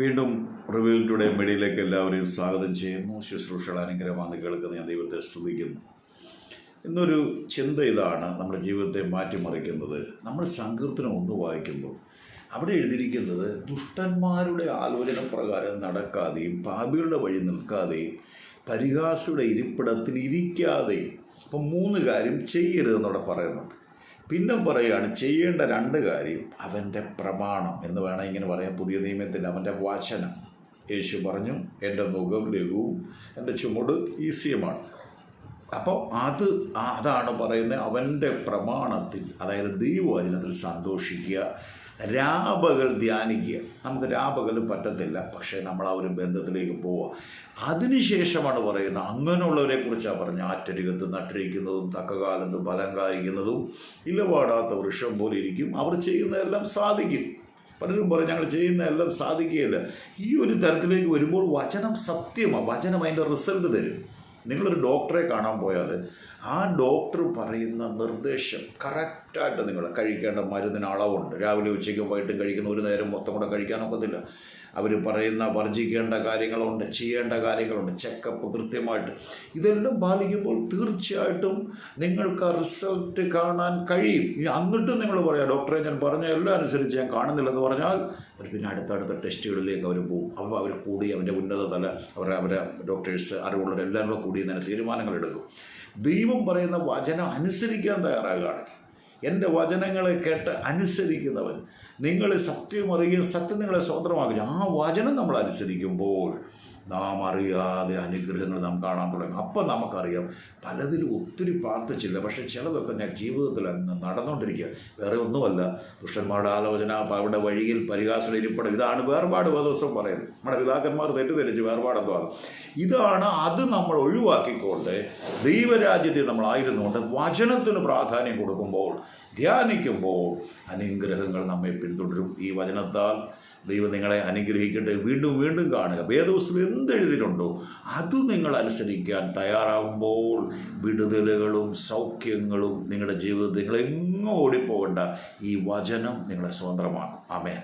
വീണ്ടും reveal today മീഡിയയിലേക്ക് എല്ലാവരെയും സ്വാഗതം ചെയ്യുന്നു. ശുശ്രൂഷകൾ അനുഗ്രഹമാണ് കേൾക്കുന്ന ഞാൻ ദൈവത്തെ സ്തുതിക്കുന്നു. ഇന്നൊരു ചിന്ത ഇതാണ് നമ്മുടെ ജീവിതത്തെ മാറ്റിമറിക്കുന്നത്. നമ്മൾ സങ്കീർത്തനം 1 വായിക്കുമ്പോൾ അവിടെ എഴുതിയിരിക്കുന്നത് ദുഷ്ടന്മാരുടെ ആലോചന പ്രകാരം നടക്കാതെയും പാപികളുടെ വഴി നിൽക്കാതെയും പരിഹാസിയുടെ ഇരിപ്പിടത്തിൽ ഇരിക്കാതെയും. അപ്പം 3 കാര്യം ചെയ്യരുതെന്നവിടെ പറയുന്നുണ്ട്. പിന്നെ പറയുകയാണ് ചെയ്യേണ്ട 2 കാര്യം അവൻ്റെ പ്രമാണം എന്ന് വേണം ഇങ്ങനെ പറയാം. പുതിയ നിയമത്തിൽ അവൻ്റെ വചനം. യേശു പറഞ്ഞു, എൻ്റെ മുഖം ലഘുവും എൻ്റെ ചുമട് ഈസിയുമാണ്. അപ്പോൾ അതാണ് പറയുന്നത്. അവൻ്റെ പ്രമാണത്തിൽ, അതായത് ദൈവവചനത്തിൽ സന്തോഷിക്കുക, രാപകൽ ധ്യാനിക്കുക. നമുക്ക് രാപകൽ പറ്റത്തില്ല, പക്ഷേ നമ്മൾ ആ ഒരു ബന്ധത്തിലേക്ക് പോവുക. അതിനുശേഷമാണ് പറയുന്നത്, അങ്ങനെയുള്ളവരെ കുറിച്ചാണ് പറഞ്ഞത്, ആറ്റരികത്ത് നട്ടിരിക്കുന്നതും തക്കകാലത്ത് ഫലം കായ്ക്കുന്നതും ഇലപാടാത്ത വൃക്ഷം പോലെ ഇരിക്കും, അവർ ചെയ്യുന്നതെല്ലാം സാധിക്കും. പലരും പറയും ഞങ്ങൾ ചെയ്യുന്നതെല്ലാം സാധിക്കുകയില്ല. ഈ ഒരു തരത്തിലേക്ക് വരുമ്പോൾ വചനം സത്യമാണ്. വചനം അതിൻ്റെ റിസൾട്ട് തരും. നിങ്ങളൊരു ഡോക്ടറെ കാണാൻ പോയാൽ ആ ഡോക്ടർ പറയുന്ന നിർദ്ദേശം കറക്റ്റായിട്ട് നിങ്ങൾ കഴിക്കേണ്ട മരുന്നിന് അളവുണ്ട്. രാവിലെ ഉച്ചയ്ക്കും വൈകിട്ടും കഴിക്കുന്ന ഒരു നേരം മൊത്തം കൂടെ കഴിക്കാനൊക്കത്തില്ല. അവർ പറയുന്ന വർജിക്കേണ്ട കാര്യങ്ങളുണ്ട്, ചെയ്യേണ്ട കാര്യങ്ങളുണ്ട്, ചെക്കപ്പ് കൃത്യമായിട്ട്. ഇതെല്ലാം പാലിക്കുമ്പോൾ തീർച്ചയായിട്ടും നിങ്ങൾക്ക് ആ റിസൾട്ട് കാണാൻ കഴിയും. എന്നിട്ടും നിങ്ങൾ പറയാം, ഡോക്ടറെ ഞാൻ പറഞ്ഞ എല്ലാം അനുസരിച്ച് ഞാൻ കാണുന്നില്ലെന്ന് പറഞ്ഞാൽ അവർ പിന്നെ അടുത്തടുത്ത ടെസ്റ്റുകളിലേക്ക് അവർ പോകും. അപ്പോൾ അവർ കൂടി അവൻ്റെ ഉന്നത തല അവരെ ഡോക്ടേഴ്സ് അറിവുള്ളവരെല്ലാം കൂടെ കൂടി തന്നെ തീരുമാനങ്ങൾ എടുക്കും. ദൈവം പറയുന്ന വചനം അനുസരിക്കാൻ തയ്യാറാകുകയാണെങ്കിൽ, എൻ്റെ വചനങ്ങളെ കേട്ട് അനുസരിക്കുന്നവൻ, നിങ്ങൾ സത്യം അറിയുകയും സത്യം നിങ്ങളെ സ്വതന്ത്രമാക്കുകയും, ആ വചനം നമ്മൾ അനുസരിക്കുമ്പോൾ നാം അറിയാതെ അനുഗ്രഹങ്ങൾ നാം കാണാൻ തുടങ്ങും. അപ്പം നമുക്കറിയാം പലതിലും ഒത്തിരി പ്രാർത്ഥിച്ചില്ല, പക്ഷേ ചിലതൊക്കെ ഞാൻ ജീവിതത്തിൽ അങ്ങ് നടന്നുകൊണ്ടിരിക്കുക. വേറെ ഒന്നുമല്ല, ദുഷ്ടന്മാരുടെ ആലോചന, അവിടെ വഴിയിൽ പരിഹാസയുടെ ഇരിപ്പിടം. ഇതാണ് വേർപാട് ദിവസം പറയുന്നത്. നമ്മുടെ പിതാക്കന്മാർ തെറ്റിദ്ധരിച്ച് വേർപാടെന്തോ ഇതാണ്. അത് നമ്മൾ ഒഴിവാക്കിക്കൊണ്ട് ദൈവരാജ്യത്തിൽ നമ്മളായിരുന്നുകൊണ്ട് വചനത്തിന് പ്രാധാന്യം കൊടുക്കുമ്പോൾ, ധ്യാനിക്കുമ്പോൾ അനുഗ്രഹങ്ങൾ നമ്മെ പിന്തുടരും. ഈ വചനത്താൽ ദൈവം നിങ്ങളെ അനുഗ്രഹിക്കട്ടെ. വീണ്ടും വീണ്ടും കാണുക. വേദപുസ്തകത്തിൽ എന്തെഴുതിയിട്ടുണ്ടോ അത് നിങ്ങൾ അനുസരിക്കാൻ തയ്യാറാകുമ്പോൾ വിടുതലുകളും സൗഖ്യങ്ങളും നിങ്ങളുടെ ജീവിതത്തിൽ നിങ്ങളെങ്ങും ഓടിപ്പോകേണ്ട. ഈ വചനം നിങ്ങളെ സ്വതന്ത്രമാക്കും. ആമേൻ.